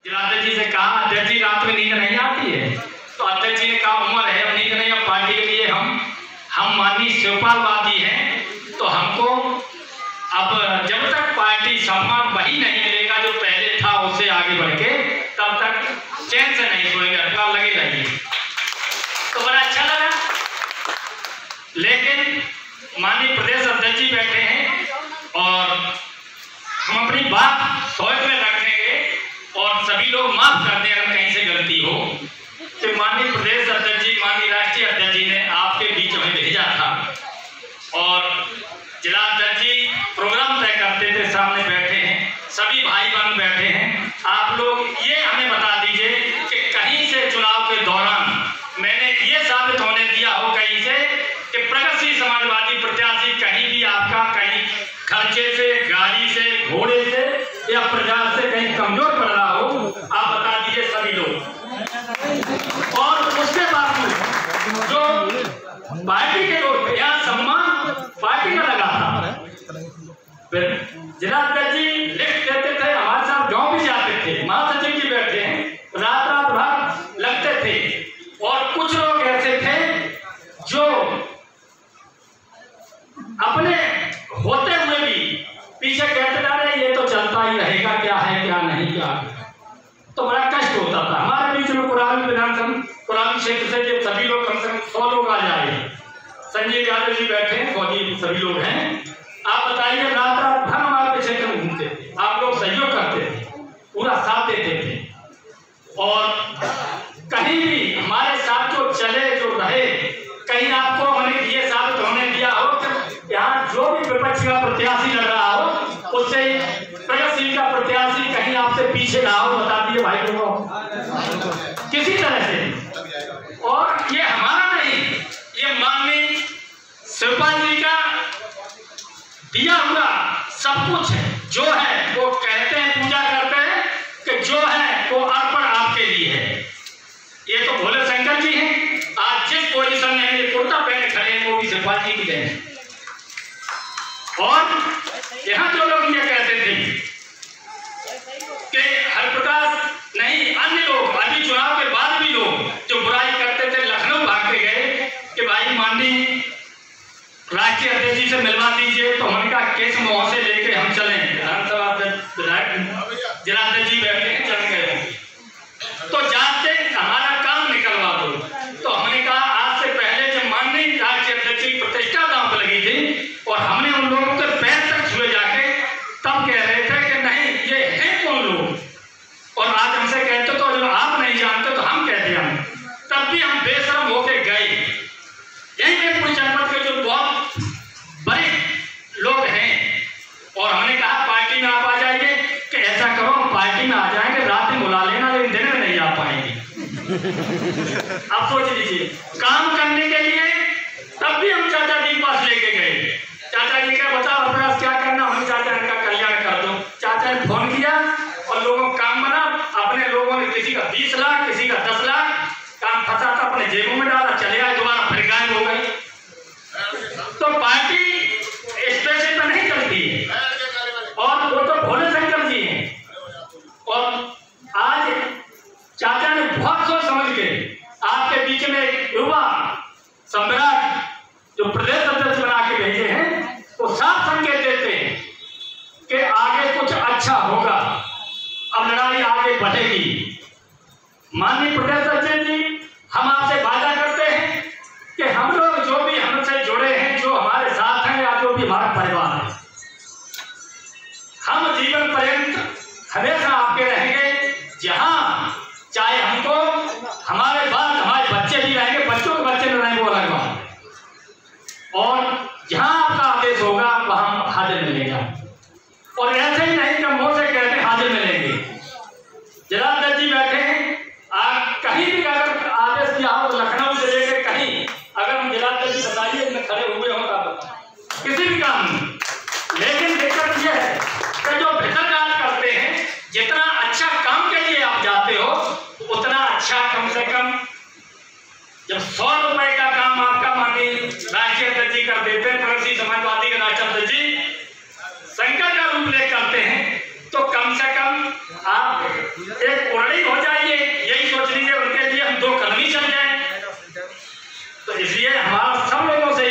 जिलाध्यक्ष जी से कहा, अध्यक्ष जी रात में नींद नहीं आती है, तो अध्यक्ष जी ने कहा उम्र है, अब नींद नहीं, अब पार्टी के लिए हम माननीय शिवपालवादी हैं, तो हमको अब जब तक पार्टी सम्मान वही नहीं मिलेगा जो पहले था उससे आगे बढ़ के, तब तक चैन से नहीं सोएंगे, हड़ताल लगे रहेगी। तो बड़ा अच्छा लगा, लेकिन माननीय प्रदेश अध्यक्ष जी बैठे हैं और हम अपनी बात सोच में रखेंगे और सभी लोग माफ कर दें अगर कहीं से गलती हो। कि माननीय प्रदेश अध्यक्ष जी, माननीय राष्ट्रीय अध्यक्ष जी ने आपके बीच में भेजा था और जिला अध्यक्ष जी प्रोग्राम तय करते थे, सामने बैठे हैं, सभी भाई बहन बैठे हैं। आप लोग ये हमें बता दीजिए कि कहीं से चुनाव के दौरान मैंने ये साबित होने दिया हो कहीं से कि प्रगतिशील समाजवादी प्रत्याशी कहीं भी आपका कहीं खर्चे से, गाड़ी से, घोड़े से या प्रचार से कहीं कमजोर पड़ रहा हो, आप बता दीजिए सभी लोग। और उसके बावजूद जो पार्टी के लोग यहाँ सम्मान पार्टी का लगा था, फिर जिला अध्यक्ष जी लिख देते थे, हमारे साथ गांव भी जाते थे, महासचिव जी बैठे हैं, रात भर लगते थे। और कुछ लोग ऐसे थे जो अपने होते हुए भी पीछे कहते जा रहे ये तो चलता ही रहेगा, क्या है क्या नहीं क्या, तो बड़ा कष्ट होता था। हमारे बीच में पुरानी क्षेत्र से जो सभी लोग कम से कम 100 लोग आ जा रहे हैं, संजय यादव जी बैठे हैं, फौजी सभी लोग हैं। आप बताइए, रात भर हमारे क्षेत्र में घूमते थे, आप लोग सहयोग करते थे, पूरा साथ देते थे और कहीं भी हमारे साथ जो चले जो रहे, कहीं आपको हमने ये साबित होने दिया हो कि यहाँ जो भी विपक्ष का प्रत्याशी लग रहा हो उससे प्रगतिशील का प्रत्याशी कहीं आपसे पीछे ना हो, बता दिए भाई लोगों किसी तरह से। और ये हमारा नहीं, ये माननीय शिवपाल जी का दिया हुआ सब कुछ है, जो है वो कहते हैं, पूजा करते हैं कि जो है वो अर्पण आपके लिए है। ये तो भोले शंकर जी हैं, आज जिस पोजीशन में ये कुर्ता पहने खड़े हैं वो भी शिवपाल जी की देन है। और यहाँ जो लोग ये कहते थे कि हरप्रकाश नहीं, अन्य लोग अभी चुनाव के बाद भी लोग जो बुराई करते थे, लखनऊ भाग के गए कि भाई माननीय राष्ट्रीय अध्यक्ष जी से मिलवा दीजिए, तो हमने कहा केस मोह से लेके हम चले, जिला अध्यक्ष जी बैठे हैं, चल गए तो जाते हमारा काम निकलवा दो। तो हमने कहा आज से पहले जब माननीय राष्ट्रीय अध्यक्ष की प्रतिष्ठा दांव पर लगी थी और हमने उन लोगों के पैर तक छुए जाके, तब कह रहे थे कि नहीं ये हैं कौन लोग, और आज हमसे कहते तो जब आप नहीं जानते तो हम कह दिया, तब भी हम बेशरम होके गए। यही में पूरी जनपद के जो बहुत बड़े लोग हैं और हमने कहा पार्टी में आप आ जाइए, कि ऐसा करो पार्टी में आ जाएंगे, रात में बुला लेना, लेकिन दिन में नहीं आ पाएंगे। आप सोच लीजिए, काम करने के लिए तब भी हम चाचा जी के पास लेके गए। चाचा जी का बताओ अपना क्या करना, हम चाचा इनका कल्याण कर दो। चाचा ने फोन किया और लोगों का काम बना, अपने लोगों ने किसी का 20 लाख, किसी का 10 लाख, काम फंसा था अपने जेबों में डाला, चले आए, दोबारा फिर गायब हो गई। तो पार्टी इस पैसे पर नहीं चलती है और वो तो भोले शंकर जी हैं। और आज चाचा ने बहुत सोच समझ के आपके बीच में एक युवा सम्राट जो प्रदेश अध्यक्ष बना के भेजे हैं, वो साफ संकेत देते हैं कि आगे कुछ अच्छा होगा, अब लड़ाई आगे बढ़ेगी। माननीय प्रदेश अध्यक्ष जी, हम आपसे वादा करते हैं कि हम लोग जो भी हमसे जुड़े हैं, जो हमारे साथ हैं या जो भी हमारा परिवार है, हम जीवन पर्यंत हमेशा आपके रहेंगे। जहां चाहे हमको हमारे बाद हमारे बच्चे भी रहेंगे, बच्चों के बच्चे न रहेंगे वो अलग बात, और जहां आपका आदेश होगा वहां हाजिर मिलेगा। और ऐसे ही नहीं कि मुंह से कहते हाजिर मिलेंगे। जिला अध्यक्ष जी बैठे हैं, आप कहीं भी अगर आदेश दिया हो, लखनऊ से लेकर कहीं, अगर हम जिला अध्यक्ष जी बताइए में खड़े हुए हो किसी भी काम में, लेकिन दिक्कत यह है कि जो भ्रष्टाचार करते हैं, जितना अच्छा काम के लिए आप जाते हो उतना अच्छा कम से कम जब 100 रुपए का काम आपका माननीय राष्ट्रीय अध्यक्ष जी कर देते हैं, प्रगतिशील समाजवादी के राष्ट्रीय अध्यक्ष जी संकट का रूप ले करते हैं, तो कम कम से कम आप एक उड़नी हो जाइए, यही सोच लीजिए उनके लिए हम 2 कदम ही चल जाए। तो इसलिए हमारा सब लोगों से